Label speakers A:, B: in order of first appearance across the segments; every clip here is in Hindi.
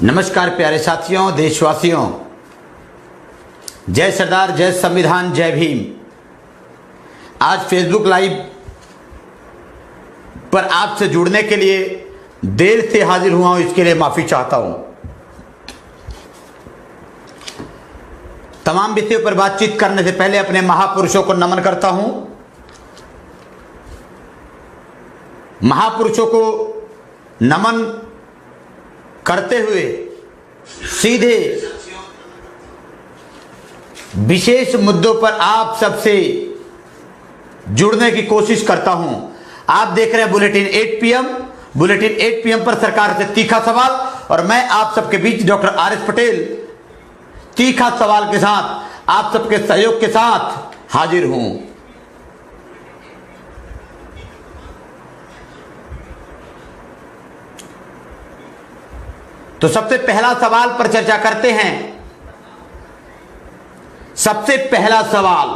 A: नमस्कार प्यारे साथियों, देशवासियों, जय सरदार, जय संविधान, जय भीम। आज फेसबुक लाइव पर आपसे जुड़ने के लिए देर से हाजिर हुआ हूं, इसके लिए माफी चाहता हूं। तमाम विषयों पर बातचीत करने से पहले अपने महापुरुषों को नमन करता हूं। महापुरुषों को नमन करते हुए सीधे विशेष मुद्दों पर आप सबसे जुड़ने की कोशिश करता हूं। आप देख रहे हैं बुलेटिन 8 PM। बुलेटिन 8 PM पर सरकार से तीखा सवाल, और मैं आप सबके बीच डॉक्टर RS पटेल तीखा सवाल के साथ आप सबके सहयोग के साथ हाजिर हूं। तो सबसे पहला सवाल पर चर्चा करते हैं। सबसे पहला सवाल,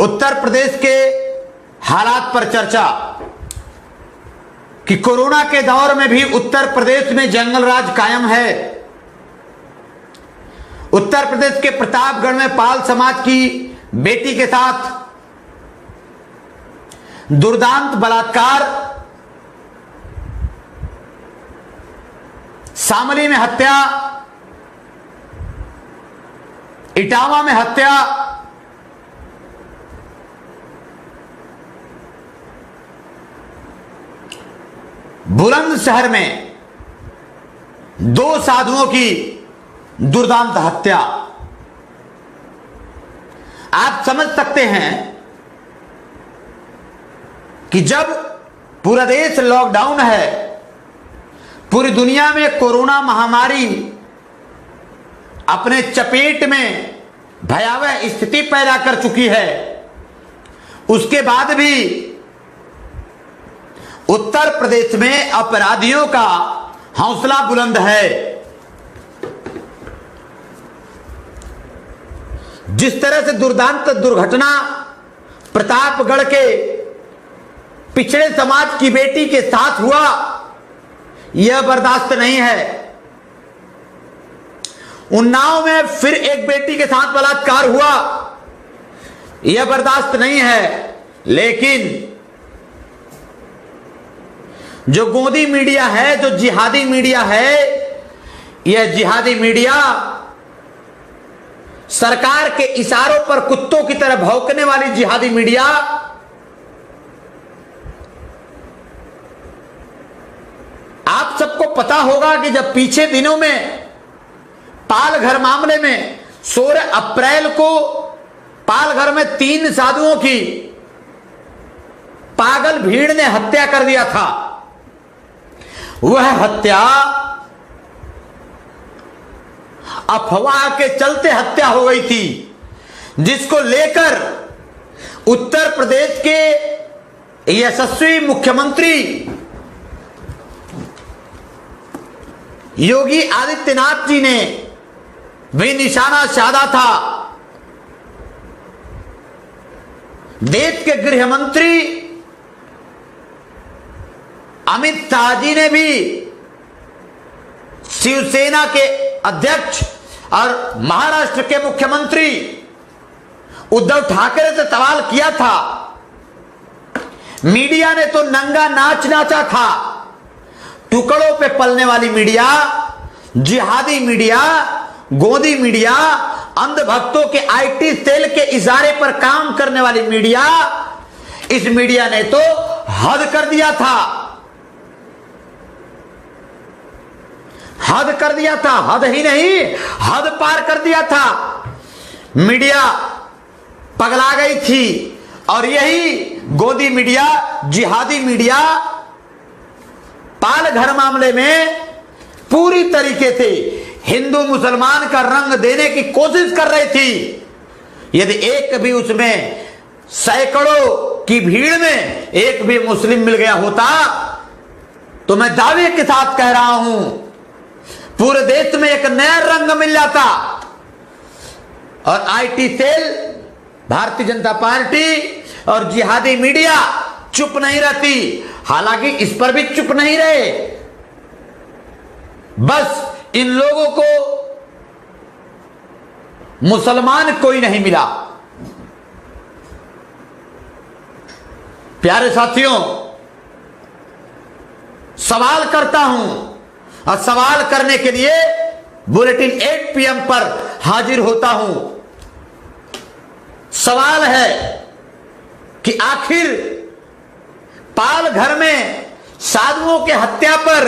A: उत्तर प्रदेश के हालात पर चर्चा कि कोरोना के दौर में भी उत्तर प्रदेश में जंगल राज कायम है। उत्तर प्रदेश के प्रतापगढ़ में पाल समाज की बेटी के साथ दुर्दांत बलात्कार, शामली में हत्या, इटावा में हत्या, बुलंदशहर में 2 साधुओं की दुर्दांत हत्या। आप समझ सकते हैं कि जब पूरा देश लॉकडाउन है, पूरी दुनिया में कोरोना महामारी अपने चपेट में भयावह स्थिति पैदा कर चुकी है, उसके बाद भी उत्तर प्रदेश में अपराधियों का हौसला बुलंद है। जिस तरह से दुर्दांत दुर्घटना प्रतापगढ़ के पिछड़े समाज की बेटी के साथ हुआ, यह बर्दाश्त नहीं है। उन्नाव में फिर एक बेटी के साथ बलात्कार हुआ, यह बर्दाश्त नहीं है। लेकिन जो गोदी मीडिया है, जो जिहादी मीडिया है, यह जिहादी मीडिया सरकार के इशारों पर कुत्तों की तरह भौंकने वाली जिहादी मीडिया आप सबको पता होगा कि जब पीछे दिनों में पालघर मामले में 16 अप्रैल को पालघर में 3 साधुओं की पागल भीड़ ने हत्या कर दिया था, वह हत्या अफवाह के चलते हत्या हो गई थी, जिसको लेकर उत्तर प्रदेश के यशस्वी मुख्यमंत्री योगी आदित्यनाथ जी ने भी निशाना साधा था। देश के गृह मंत्री अमित शाह जी ने भी शिवसेना के अध्यक्ष और महाराष्ट्र के मुख्यमंत्री उद्धव ठाकरे से सवाल किया था। मीडिया ने तो नंगा नाच नाचा था। टुकड़ों पे पलने वाली मीडिया, जिहादी मीडिया, गोदी मीडिया, अंधभक्तों के IT सेल के इशारे पर काम करने वाली मीडिया, इस मीडिया ने तो हद कर दिया था। हद कर दिया था, हद ही नहीं, हद पार कर दिया था। मीडिया पगला गई थी, और यही गोदी मीडिया, जिहादी मीडिया पालघर मामले में पूरी तरीके से हिंदू मुसलमान का रंग देने की कोशिश कर रही थी। यदि एक भी उसमें सैकड़ों की भीड़ में एक भी मुस्लिम मिल गया होता, तो मैं दावे के साथ कह रहा हूं, पूरे देश में एक नया रंग मिल जाता। और IT cell, Bharatiya Janata party और जिहादी मीडिया चुप नहीं रहती, हालांकि इस पर भी चुप नहीं रहे, बस इन लोगों को मुसलमान कोई नहीं मिला। प्यारे साथियों, सवाल करता हूं और सवाल करने के लिए बुलेटिन 8 PM पर हाजिर होता हूं। सवाल है कि आखिर पालघर में साधुओं के हत्या पर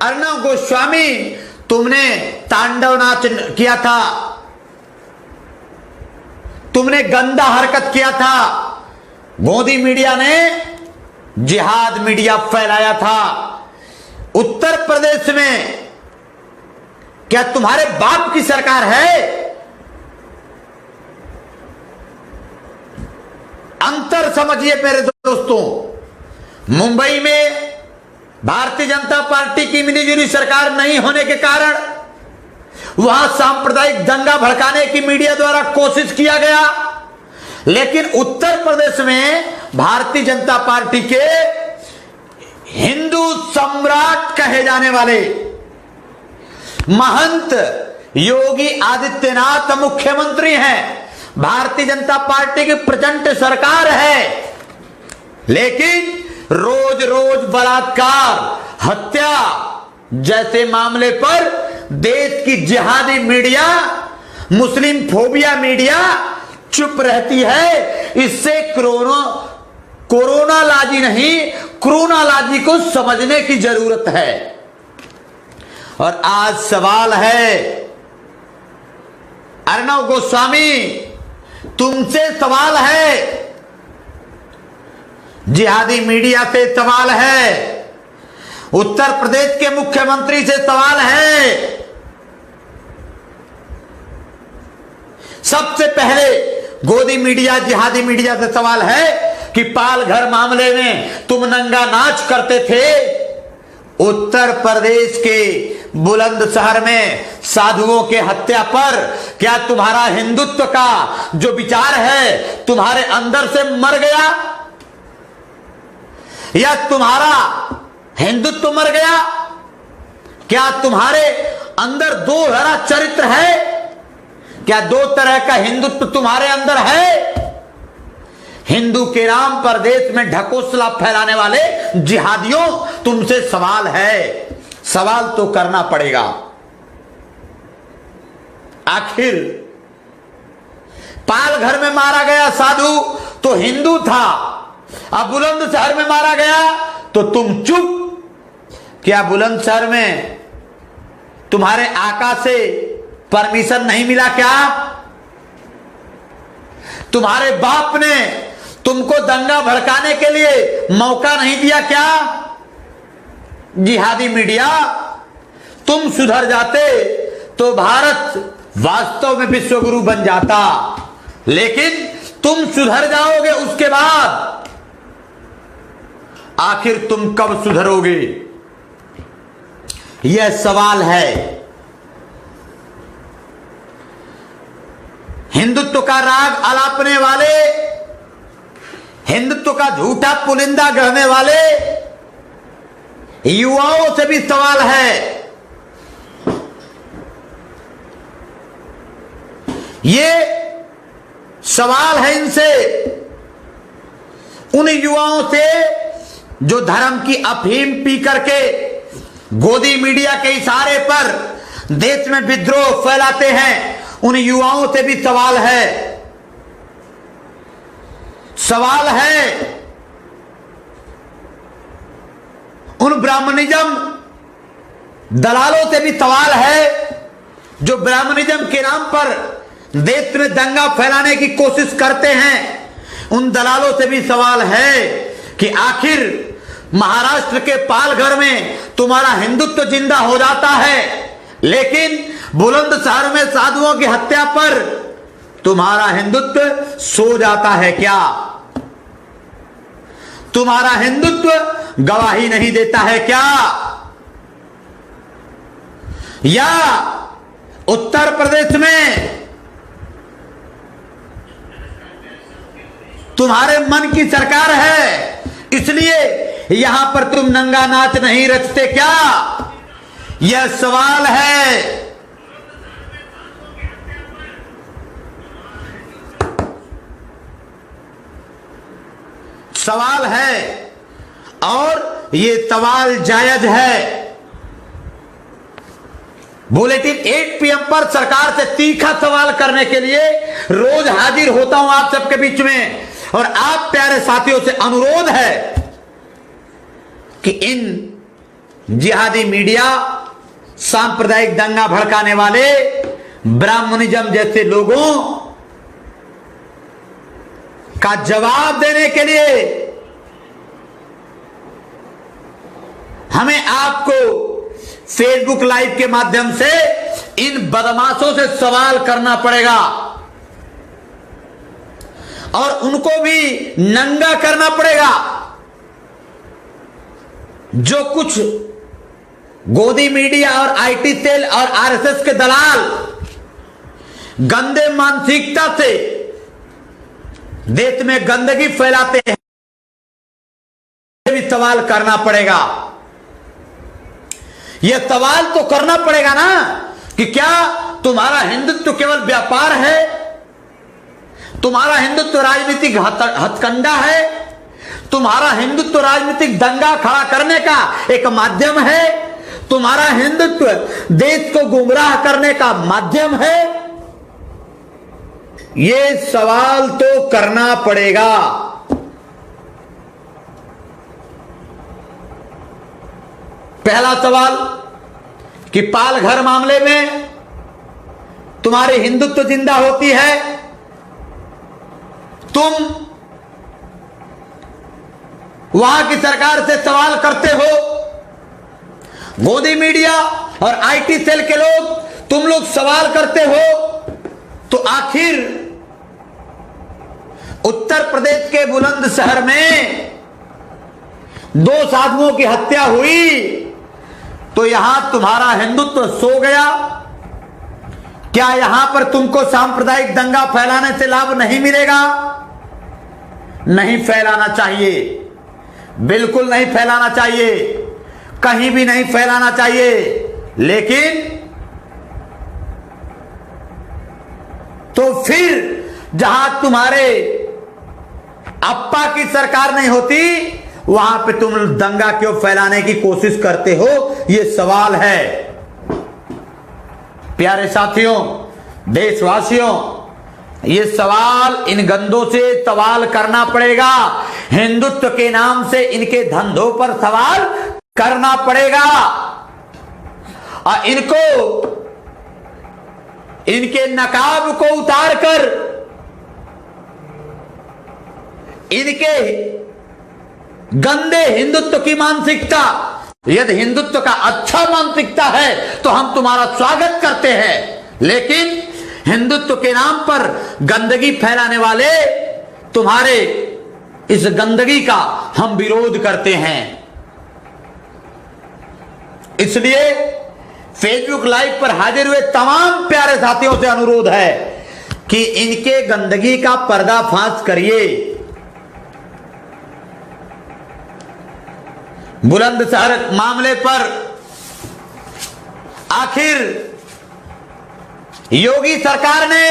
A: अर्णव गोस्वामी तुमने तांडव नाच किया था, तुमने गंदा हरकत किया था, मोदी मीडिया ने जिहाद मीडिया फैलाया था। उत्तर प्रदेश में क्या तुम्हारे बाप की सरकार है? अंतर समझिए मेरे दोस्तों। मुंबई में भारतीय जनता पार्टी की मिलीजुली सरकार नहीं होने के कारण वहां सांप्रदायिक दंगा भड़काने की मीडिया द्वारा कोशिश किया गया, लेकिन उत्तर प्रदेश में भारतीय जनता पार्टी के हिंदू सम्राट कहे जाने वाले महंत योगी आदित्यनाथ मुख्यमंत्री हैं। भारतीय जनता पार्टी की प्रचंड सरकार है, लेकिन रोज रोज बलात्कार, हत्या जैसे मामले पर देश की जिहादी मीडिया, मुस्लिम फोबिया मीडिया चुप रहती है। इससे कोरोना लाजी नहीं, कोरोना लाजी को समझने की जरूरत है। और आज सवाल है अर्णव गोस्वामी, तुमसे सवाल है, जिहादी मीडिया से सवाल है, उत्तर प्रदेश के मुख्यमंत्री से सवाल है। सबसे पहले गोदी मीडिया, जिहादी मीडिया से सवाल है कि पालघर मामले में तुम नंगा नाच करते थे। उत्तर प्रदेश के बुलंदशहर में साधुओं के हत्या पर क्या तुम्हारा हिंदुत्व का जो विचार है तुम्हारे अंदर से मर गया, या तुम्हारा हिंदुत्व मर गया? क्या तुम्हारे अंदर दो तरह चरित्र है? क्या दो तरह का हिंदुत्व तुम्हारे अंदर है? हिंदू के नाम पर देश में ढकोसला फैलाने वाले जिहादियों, तुमसे सवाल है, सवाल तो करना पड़ेगा। आखिर पालघर में मारा गया साधु तो हिंदू था, अब बुलंदशहर में मारा गया तो तुम चुप। क्या बुलंदशहर में तुम्हारे आका से परमिशन नहीं मिला क्या? तुम्हारे बाप ने तुमको दंगा भड़काने के लिए मौका नहीं दिया क्या? जिहादी मीडिया, तुम सुधर जाते तो भारत वास्तव में विश्वगुरु बन जाता, लेकिन तुम सुधर जाओगे उसके बाद। आखिर तुम कब सुधरोगे? यह सवाल है। हिंदुत्व का राग अलापने वाले, हिंदुत्व का झूठा पुलिंदा गढ़ने वाले युवाओं से भी सवाल है। ये सवाल है इनसे, उन युवाओं से जो धर्म की अफीम पी करके गोदी मीडिया के इशारे पर देश में विद्रोह फैलाते हैं। उन युवाओं से भी सवाल है। सवाल है उन ब्राह्मणिज्म दलालों से भी सवाल है जो ब्राह्मणिज्म के नाम पर देश में दंगा फैलाने की कोशिश करते हैं। उन दलालों से भी सवाल है कि आखिर महाराष्ट्र के पालघर में तुम्हारा हिंदुत्व जिंदा हो जाता है, लेकिन बुलंदशहर में साधुओं की हत्या पर तुम्हारा हिंदुत्व सो जाता है क्या? तुम्हारा हिंदुत्व गवाही नहीं देता है क्या? या उत्तर प्रदेश में तुम्हारे मन की सरकार है, इसलिए यहां पर तुम नंगा नाच नहीं रचते क्या? यह सवाल है। सवाल है और ये सवाल जायज है। बुलेटिन 8 PM पर सरकार से तीखा सवाल करने के लिए रोज हाजिर होता हूं आप सबके बीच में, और आप प्यारे साथियों से अनुरोध है कि इन जिहादी मीडिया, सांप्रदायिक दंगा भड़काने वाले, ब्राह्मणिज्म जैसे लोगों का जवाब देने के लिए हमें आपको फेसबुक लाइव के माध्यम से इन बदमाशों से सवाल करना पड़ेगा और उनको भी नंगा करना पड़ेगा। जो कुछ गोदी मीडिया और आईटी सेल और आरएसएस के दलाल गंदे मानसिकता से देश में गंदगी फैलाते हैं, भी सवाल करना पड़ेगा। यह सवाल तो करना पड़ेगा ना कि क्या तुम्हारा हिंदुत्व केवल व्यापार है? तुम्हारा हिंदुत्व राजनीतिक हथकंडा है? तुम्हारा हिंदुत्व राजनीतिक दंगा खड़ा करने का एक माध्यम है? तुम्हारा हिंदुत्व देश को गुमराह करने का माध्यम है? ये सवाल तो करना पड़ेगा। पहला सवाल कि पालघर मामले में तुम्हारी हिंदुत्व जिंदा होती है, तुम वहां की सरकार से सवाल करते हो, गोदी मीडिया और आईटी सेल के लोग, तुम लोग सवाल करते हो, तो आखिर उत्तर प्रदेश के बुलंदशहर में 2 साधुओं की हत्या हुई, तो यहां तुम्हारा हिंदुत्व सो गया? क्या यहां पर तुमको सांप्रदायिक दंगा फैलाने से लाभ नहीं मिलेगा? नहीं फैलाना चाहिए, बिल्कुल नहीं फैलाना चाहिए, कहीं भी नहीं फैलाना चाहिए। लेकिन तो फिर जहां तुम्हारे अप्पा की सरकार नहीं होती, वहां पे तुम दंगा क्यों फैलाने की कोशिश करते हो? यह सवाल है। प्यारे साथियों, देशवासियों, ये सवाल इन गंदों से सवाल करना पड़ेगा। हिंदुत्व के नाम से इनके धंधों पर सवाल करना पड़ेगा और इनके नकाब को उतारकर इनके गंदे हिंदुत्व की मानसिकता, यदि हिंदुत्व का अच्छा मानसिकता है तो हम तुम्हारा स्वागत करते हैं, लेकिन हिंदुत्व के नाम पर गंदगी फैलाने वाले तुम्हारे इस गंदगी का हम विरोध करते हैं। इसलिए फेसबुक लाइव पर हाजिर हुए तमाम प्यारे साथियों से अनुरोध है कि इनके गंदगी का पर्दाफाश करिए। बुलंदशहर मामले पर आखिर योगी सरकार ने,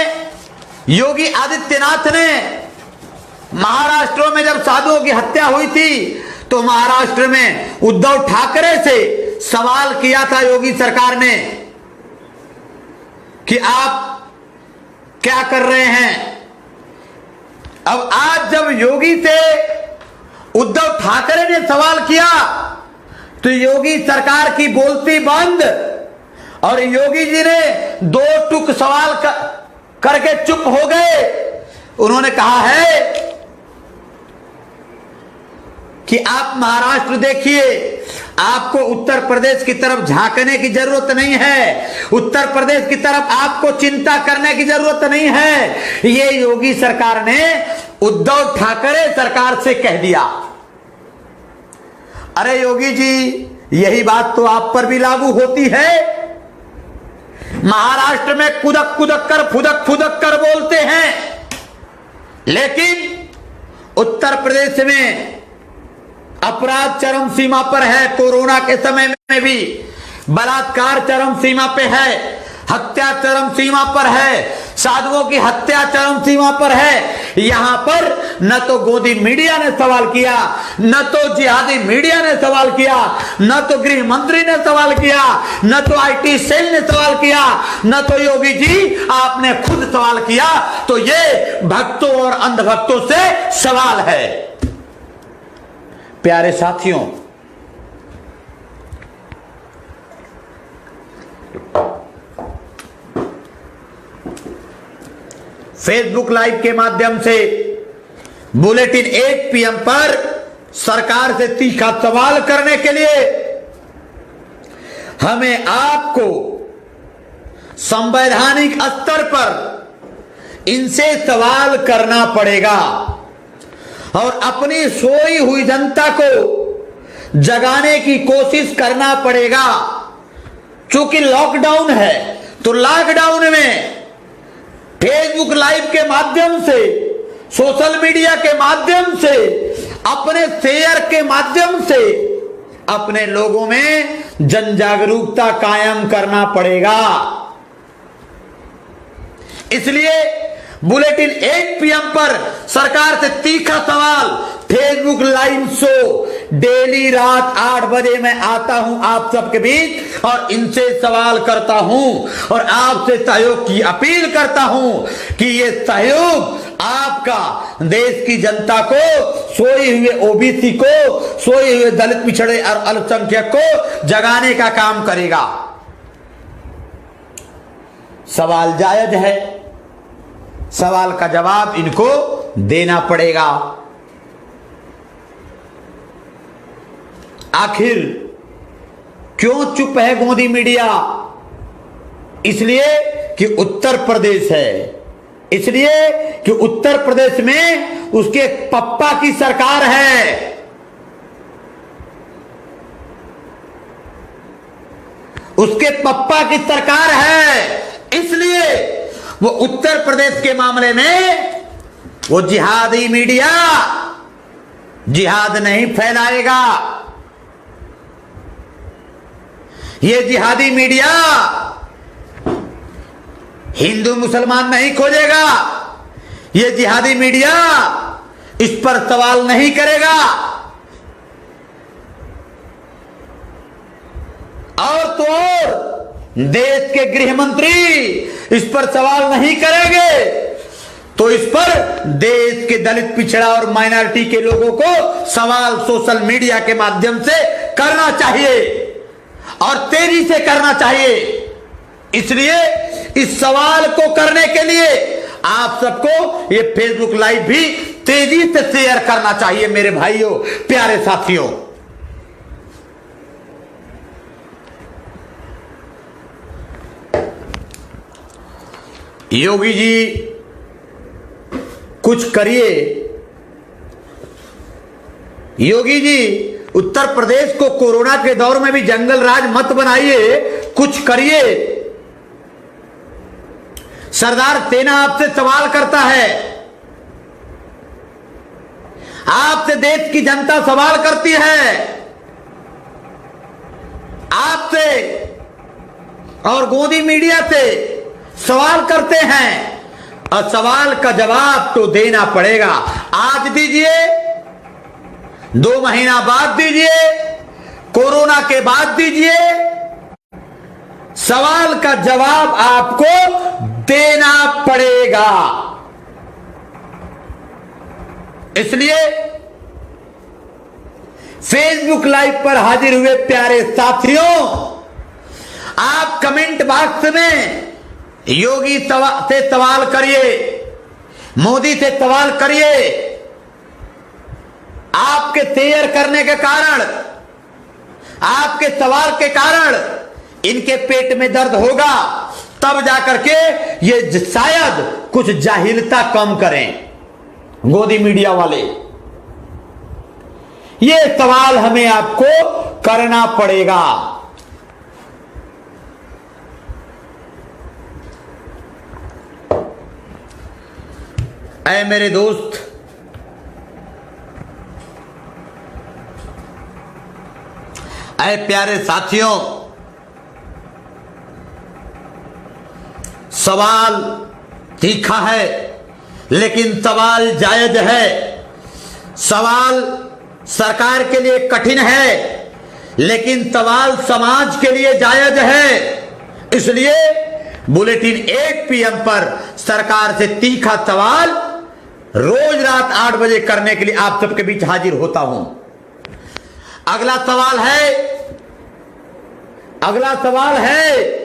A: योगी आदित्यनाथ ने महाराष्ट्र में जब साधुओं की हत्या हुई थी तो महाराष्ट्र में उद्धव ठाकरे से सवाल किया था योगी सरकार ने कि आप क्या कर रहे हैं। अब आज जब योगी से उद्धव ठाकरे ने सवाल किया तो योगी सरकार की बोलती बंद और योगी जी ने 2 टुक सवाल करके चुप हो गए। उन्होंने कहा है कि आप महाराष्ट्र देखिए, आपको उत्तर प्रदेश की तरफ झांकने की जरूरत नहीं है, उत्तर प्रदेश की तरफ आपको चिंता करने की जरूरत नहीं है। ये योगी सरकार ने उद्धव ठाकरे सरकार से कह दिया। अरे योगी जी, यही बात तो आप पर भी लागू होती है। महाराष्ट्र में कुदक कुदक कर, फुदक फुदक कर बोलते हैं, लेकिन उत्तर प्रदेश में अपराध चरम सीमा पर है। कोरोना के समय में भी बलात्कार चरम सीमा पे है, हत्या चरम सीमा पर है, साधुओं की हत्या चरम सीमा पर है। यहां पर न तो गोदी मीडिया ने सवाल किया, न तो जिहादी मीडिया ने सवाल किया, न तो गृह मंत्री ने सवाल किया, न तो आईटी सेल ने सवाल किया, न तो योगी जी आपने खुद सवाल किया। तो ये भक्तों और अंधभक्तों से सवाल है। प्यारे साथियों, फेसबुक लाइव के माध्यम से बुलेटिन 8 PM पर सरकार से तीखा सवाल करने के लिए हमें आपको संवैधानिक स्तर पर इनसे सवाल करना पड़ेगा और अपनी सोई हुई जनता को जगाने की कोशिश करना पड़ेगा। क्योंकि लॉकडाउन है तो लॉकडाउन में फेसबुक लाइव के माध्यम से, सोशल मीडिया के माध्यम से, अपने शेयर के माध्यम से अपने लोगों में जन जागरूकता कायम करना पड़ेगा। इसलिए बुलेटिन 8 PM पर सरकार से तीखा सवाल, फेसबुक लाइव शो डेली रात 8 बजे मैं आता हूं आप सबके बीच और इनसे सवाल करता हूं और आपसे सहयोग की अपील करता हूं कि ये सहयोग आपका देश की जनता को, सोए हुए ओबीसी को, सोए हुए दलित पिछड़े और अल्पसंख्यक को जगाने का काम करेगा। सवाल जायज है, सवाल का जवाब इनको देना पड़ेगा। आखिर क्यों चुप है गोदी मीडिया? इसलिए कि उत्तर प्रदेश है, इसलिए कि उत्तर प्रदेश में उसके पप्पा की सरकार है। उसके पप्पा की सरकार है, इसलिए वो उत्तर प्रदेश के मामले में वो जिहादी मीडिया जिहाद नहीं फैलाएगा। ये जिहादी मीडिया हिंदू मुसलमान नहीं खोजेगा। ये जिहादी मीडिया इस पर सवाल नहीं करेगा। और तो और देश के गृह मंत्री इस पर सवाल नहीं करेंगे, तो इस पर देश के दलित पिछड़ा और माइनॉरिटी के लोगों को सवाल सोशल मीडिया के माध्यम से करना चाहिए और तेजी से करना चाहिए। इसलिए इस सवाल को करने के लिए आप सबको ये फेसबुक लाइव भी तेजी से शेयर करना चाहिए। मेरे भाइयों, प्यारे साथियों, योगी जी कुछ करिए। योगी जी उत्तर प्रदेश को कोरोना के दौर में भी जंगल राज मत बनाइए, कुछ करिए। सरदार सेना आपसे सवाल करता है, आपसे देश की जनता सवाल करती है, आपसे और गोदी मीडिया से सवाल करते हैं और सवाल का जवाब तो देना पड़ेगा। आज दीजिए, 2 महीना बाद दीजिए, कोरोना के बाद दीजिए, सवाल का जवाब आपको देना पड़ेगा। इसलिए फेसबुक लाइव पर हाजिर हुए प्यारे साथियों, आप कमेंट बॉक्स में योगी से सवाल करिए, मोदी से सवाल करिए। आपके शेयर करने के कारण, आपके सवाल के कारण इनके पेट में दर्द होगा, तब जाकर के ये शायद कुछ जाहिलता कम करें। गोदी मीडिया वाले, ये सवाल हमें आपको करना पड़ेगा। ऐ मेरे दोस्त, ऐ प्यारे साथियों, सवाल तीखा है लेकिन सवाल जायज है। सवाल सरकार के लिए कठिन है लेकिन सवाल समाज के लिए जायज है। इसलिए बुलेटिन 1 PM पर सरकार से तीखा सवाल रोज रात 8 बजे करने के लिए आप सबके बीच हाजिर होता हूं। अगला सवाल है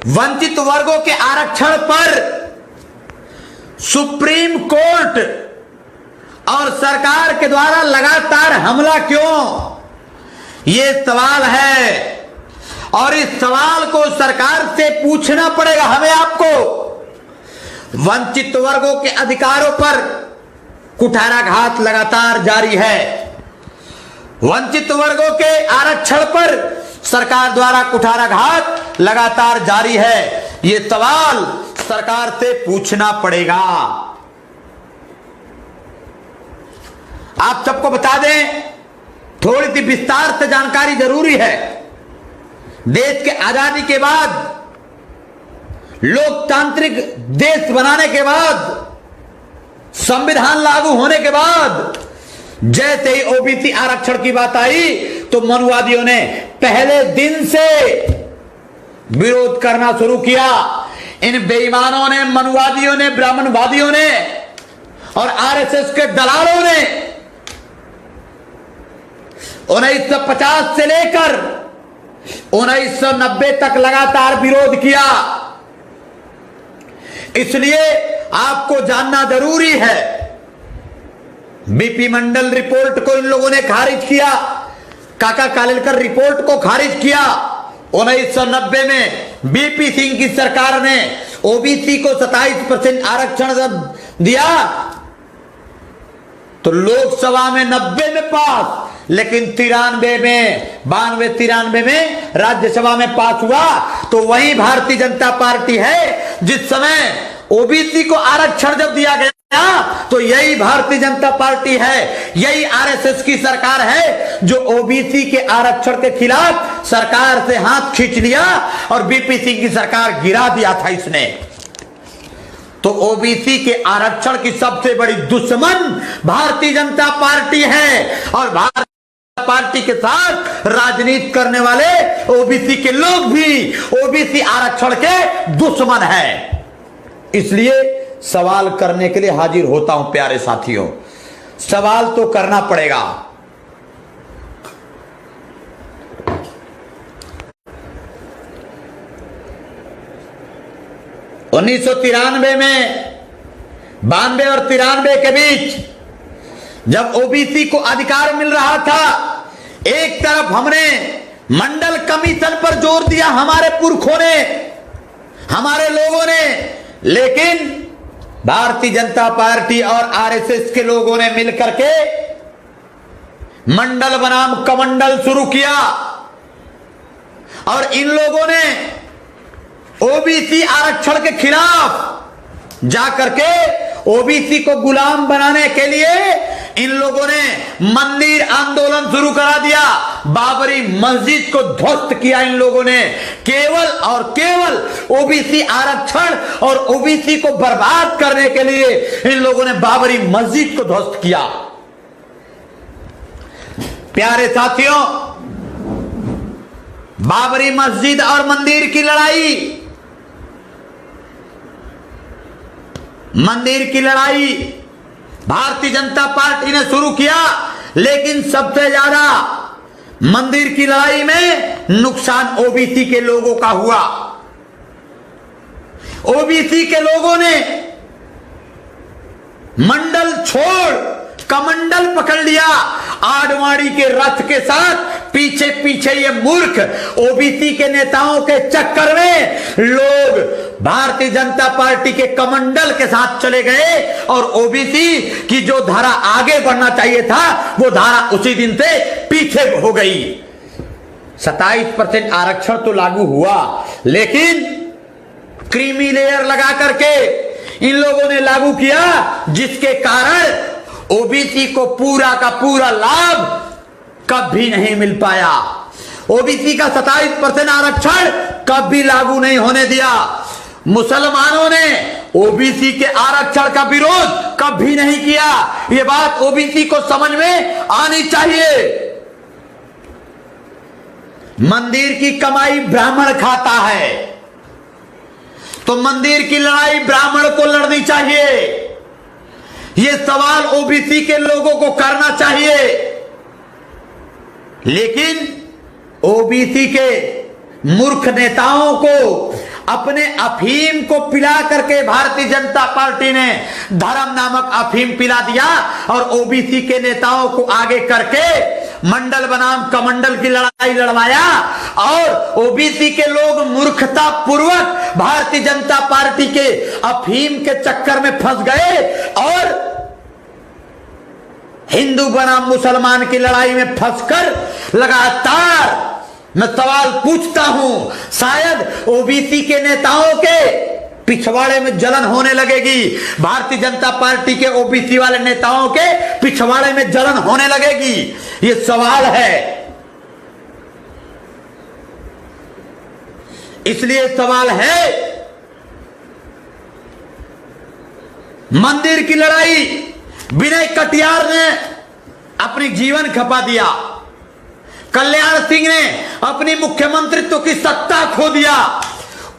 A: वंचित वर्गों के आरक्षण पर सुप्रीम कोर्ट और सरकार के द्वारा लगातार हमला क्यों? यह सवाल है और इस सवाल को सरकार से पूछना पड़ेगा हमें, आपको। वंचित वर्गों के अधिकारों पर कुठाराघात लगातार जारी है। वंचित वर्गों के आरक्षण पर सरकार द्वारा कुठाराघात लगातार जारी है। यह सवाल सरकार से पूछना पड़ेगा। आप सबको बता दें, थोड़ी सी विस्तार से जानकारी जरूरी है। देश के आजादी के बाद, लोकतांत्रिक देश बनाने के बाद, संविधान लागू होने के बाद जैसे ही ओबीसी आरक्षण की बात आई तो मनुवादियों ने पहले दिन से विरोध करना शुरू किया। इन बेईमानों ने, मनुवादियों ने, ब्राह्मणवादियों ने और आरएसएस के दलालों ने 1950 से लेकर 1990 तक लगातार विरोध किया। इसलिए आपको जानना जरूरी है, बीपी मंडल रिपोर्ट को इन लोगों ने खारिज किया, काका कालेलकर रिपोर्ट को खारिज किया। 1990 में बीपी सिंह की सरकार ने ओबीसी को 27% आरक्षण जब दिया तो लोकसभा में 90 में पास, लेकिन 92-93 में राज्यसभा में पास हुआ। तो वही भारतीय जनता पार्टी है जिस समय ओबीसी को आरक्षण जब दिया गया तो यही भारतीय जनता पार्टी है, यही आरएसएस की सरकार है जो ओबीसी के आरक्षण के खिलाफ सरकार से हाथ खींच लिया और बीपी सिंह की सरकार गिरा दिया था इसने। तो ओबीसी के आरक्षण की सबसे बड़ी दुश्मन भारतीय जनता पार्टी है और भारतीय पार्टी के साथ राजनीति करने वाले ओबीसी के लोग भी ओबीसी आरक्षण के दुश्मन हैं। इसलिए सवाल करने के लिए हाजिर होता हूं प्यारे साथियों। सवाल तो करना पड़ेगा। उन्नीस 1993 में 92 और 93 के बीच जब ओबीसी को अधिकार मिल रहा था, एक तरफ हमने मंडल कमीशन पर जोर दिया, हमारे पुरखों ने, हमारे लोगों ने, लेकिन भारतीय जनता पार्टी और आरएसएस के लोगों ने मिलकर के मंडल बनाम कमंडल शुरू किया और इन लोगों ने ओबीसी आरक्षण के खिलाफ जाकर के ओबीसी को गुलाम बनाने के लिए इन लोगों ने मंदिर आंदोलन शुरू करा दिया। बाबरी मस्जिद को ध्वस्त किया इन लोगों ने, केवल और केवल ओबीसी आरक्षण और ओबीसी को बर्बाद करने के लिए इन लोगों ने बाबरी मस्जिद को ध्वस्त किया। प्यारे साथियों, बाबरी मस्जिद और मंदिर की लड़ाई, मंदिर की लड़ाई भारतीय जनता पार्टी ने शुरू किया, लेकिन सबसे ज्यादा मंदिर की लड़ाई में नुकसान ओबीसी के लोगों का हुआ। ओबीसी के लोगों ने मंडल छोड़ कमंडल पकड़ लिया। आडवाणी के रथ के साथ पीछे पीछे ये मूर्ख ओबीसी के नेताओं के चक्कर में लोग भारतीय जनता पार्टी के कमंडल के साथ चले गए और ओबीसी की जो धारा आगे बढ़ना चाहिए था वो धारा उसी दिन से पीछे हो गई। 27% आरक्षण तो लागू हुआ, लेकिन क्रीमी लेयर लगा करके इन लोगों ने लागू किया, जिसके कारण ओबीसी को पूरा का पूरा लाभ कभी नहीं मिल पाया। ओबीसी का 27% आरक्षण कभी लागू नहीं होने दिया। मुसलमानों ने ओबीसी के आरक्षण का विरोध कभी नहीं किया। यह बात ओबीसी को समझ में आनी चाहिए। मंदिर की कमाई ब्राह्मण खाता है, तो मंदिर की लड़ाई ब्राह्मण को लड़नी चाहिए। यह सवाल ओबीसी के लोगों को करना चाहिए। लेकिन ओबीसी के मूर्ख नेताओं को अपने अफीम को पिला करके भारतीय जनता पार्टी ने धर्म नामक अफीम पिला दिया और ओबीसी के नेताओं को आगे करके मंडल बनाम कमंडल की लड़ाई लड़वाया और ओबीसी के लोग मूर्खता पूर्वक भारतीय जनता पार्टी के अफीम के चक्कर में फंस गए और हिंदू बनाम मुसलमान की लड़ाई में फंसकर लगातार मैं सवाल पूछता हूं, शायद ओबीसी के नेताओं के पिछवाड़े में जलन होने लगेगी, भारतीय जनता पार्टी के ओबीसी वाले नेताओं के पिछवाड़े में जलन होने लगेगी। ये सवाल है। इसलिए सवाल है, मंदिर की लड़ाई विनय कटियार ने अपनी जीवन खपा दिया, कल्याण सिंह ने अपनी मुख्यमंत्रित्व की सत्ता खो दिया,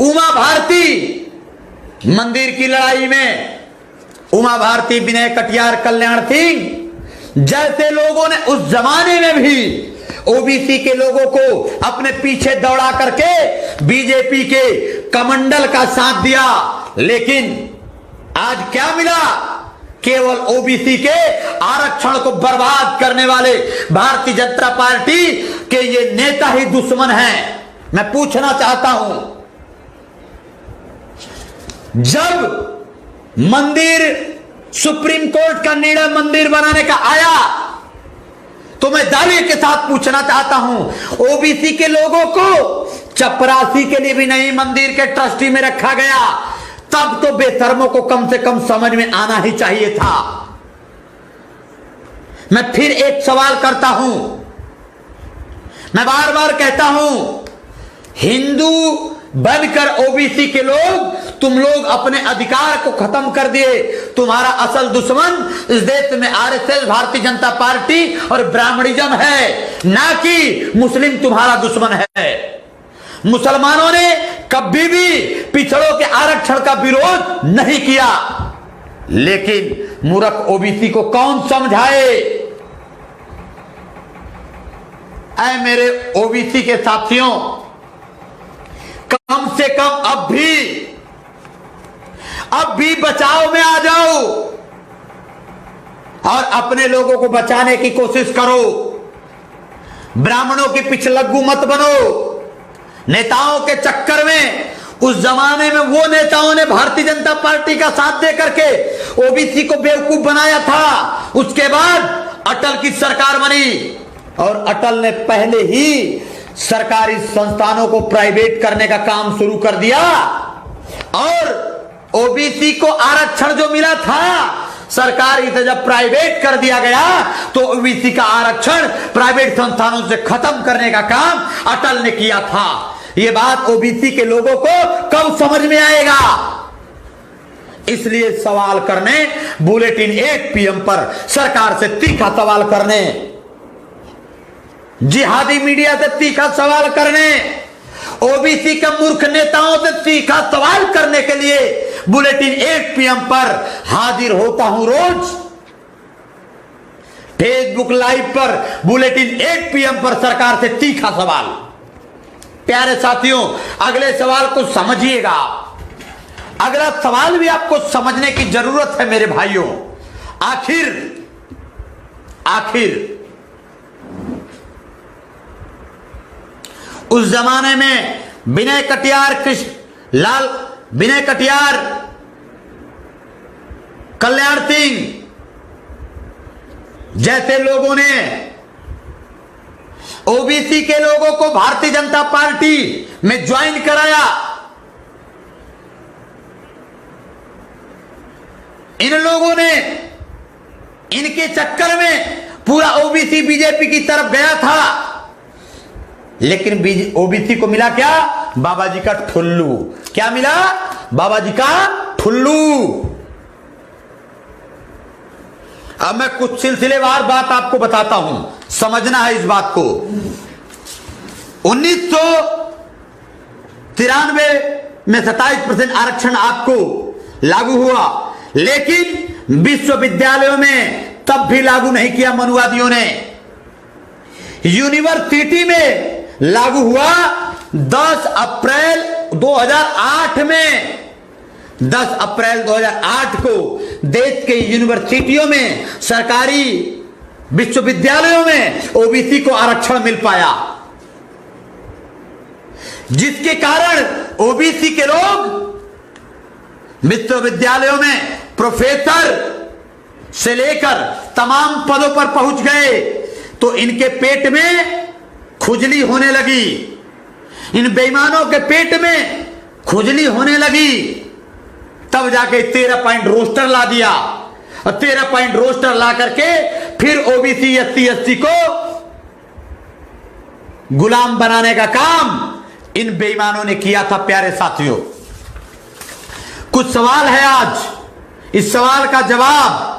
A: उमा भारती मंदिर की लड़ाई में उमा भारती, विनय कटियार, कल्याण सिंह जैसे लोगों ने उस जमाने में भी ओबीसी के लोगों को अपने पीछे दौड़ा करके बीजेपी के कमंडल का साथ दिया। लेकिन आज क्या मिला? केवल ओबीसी के आरक्षण को बर्बाद करने वाले भारतीय जनता पार्टी के ये नेता ही दुश्मन हैं। मैं पूछना चाहता हूं, जब मंदिर सुप्रीम कोर्ट का निर्णय मंदिर बनाने का आया तो मैं दावे के साथ पूछना चाहता हूं, ओबीसी के लोगों को चपरासी के लिए भी नहीं मंदिर के ट्रस्टी में रखा गया, तब तो बेशर्मों को कम से कम समझ में आना ही चाहिए था। मैं फिर एक सवाल करता हूं, मैं बार बार कहता हूं, हिंदू बनकर ओबीसी के लोग, तुम लोग अपने अधिकार को खत्म कर दिए। तुम्हारा असल दुश्मन इस देश में आरएसएस, भारतीय जनता पार्टी और ब्राह्मणिज्म है, ना कि मुस्लिम तुम्हारा दुश्मन है। मुसलमानों ने कभी भी पिछड़ों के आरक्षण का विरोध नहीं किया, लेकिन मूर्ख ओबीसी को कौन समझाए? ऐ मेरे ओबीसी के साथियों, कम से कम अब भी बचाव में आ जाओ और अपने लोगों को बचाने की कोशिश करो। ब्राह्मणों की पिछलग्गू मत बनो। नेताओं के चक्कर में, उस जमाने में वो नेताओं ने भारतीय जनता पार्टी का साथ दे करके ओबीसी को बेवकूफ बनाया था। उसके बाद अटल की सरकार बनी और अटल ने पहले ही सरकारी संस्थानों को प्राइवेट करने का काम शुरू कर दिया और ओबीसी को आरक्षण जो मिला था सरकारी से जब प्राइवेट कर दिया गया तो ओबीसी का आरक्षण प्राइवेट संस्थानों से खत्म करने का काम अटल ने किया था। यह बात ओबीसी के लोगों को कब समझ में आएगा? इसलिए सवाल करने, बुलेटिन 1 PM पर सरकार से तीखा सवाल करने, जिहादी मीडिया से तीखा सवाल करने, ओबीसी के मूर्ख नेताओं से तीखा सवाल करने के लिए बुलेटिन 1 PM पर हाजिर होता हूं रोज। फेसबुक लाइव पर बुलेटिन 1 PM पर सरकार से तीखा सवाल। प्यारे साथियों, अगले सवाल को समझिएगा। अगला सवाल भी आपको समझने की जरूरत है मेरे भाइयों। आखिर उस जमाने में विनय कटियार, कल्याण सिंह जैसे लोगों ने ओबीसी के लोगों को भारतीय जनता पार्टी में ज्वाइन कराया। इन लोगों ने, इनके चक्कर में पूरा ओबीसी बीजेपी की तरफ गया था, लेकिन ओबीसी को मिला क्या? बाबा जी का ठुल्लू। क्या मिला? बाबा जी का ठुल्लू। अब मैं कुछ सिलसिलेवार बात आपको बताता हूं, समझना है इस बात को। 1993 में 27% आरक्षण आपको लागू हुआ, लेकिन विश्वविद्यालयों में तब भी लागू नहीं किया मनुवादियों ने। यूनिवर्सिटी में लागू हुआ 10 अप्रैल 2008 में। 10 अप्रैल 2008 को देश के यूनिवर्सिटियों में, सरकारी विश्वविद्यालयों में ओबीसी को आरक्षण मिल पाया, जिसके कारण ओबीसी के लोग विश्वविद्यालयों में प्रोफेसर से लेकर तमाम पदों पर पहुंच गए। तो इनके पेट में खुजली होने लगी, इन बेईमानों के पेट में खुजली होने लगी। तब जाके 13 पॉइंट रोस्टर ला दिया, और 13 पॉइंट रोस्टर ला करके फिर ओबीसी SC को गुलाम बनाने का काम इन बेईमानों ने किया था। प्यारे साथियों, कुछ सवाल है आज, इस सवाल का जवाब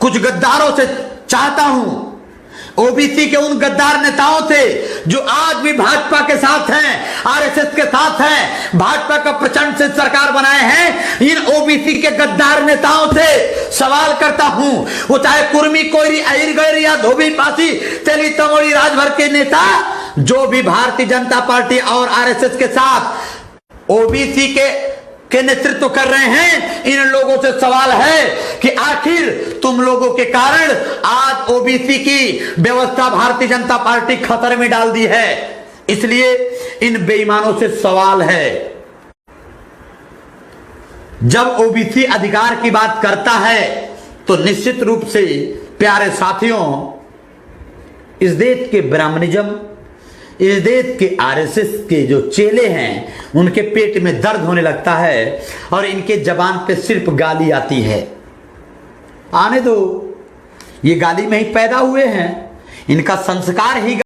A: कुछ गद्दारों से चाहता हूं, ओबीसी के उन गद्दार नेताओं से जो आज भी भाजपा के साथ हैं, आरएसएस के साथ हैं, भाजपा का प्रचंड से सरकार बनाए हैं। इन ओबीसी के गद्दार नेताओं से सवाल करता हूं, वो चाहे कुर्मी, कोयरी, अहिर, गैर या धोबी, पासी, तेली, तमोड़ी, राजभर के नेता, जो भी भारतीय जनता पार्टी और आरएसएस के साथ ओबीसी के नेतृत्व कर रहे हैं, इन लोगों से सवाल है कि आखिर तुम लोगों के कारण आज ओबीसी की व्यवस्था भारतीय जनता पार्टी खतरे में डाल दी है। इसलिए इन बेईमानों से सवाल है, जब ओबीसी अधिकार की बात करता है तो निश्चित रूप से प्यारे साथियों, इस देश के ब्राह्मणिज्म, इस देश के आरएसएस के जो चेले हैं, उनके पेट में दर्द होने लगता है और इनके जबान पे सिर्फ गाली आती है। आने दो, ये गाली में ही पैदा हुए हैं, इनका संस्कार ही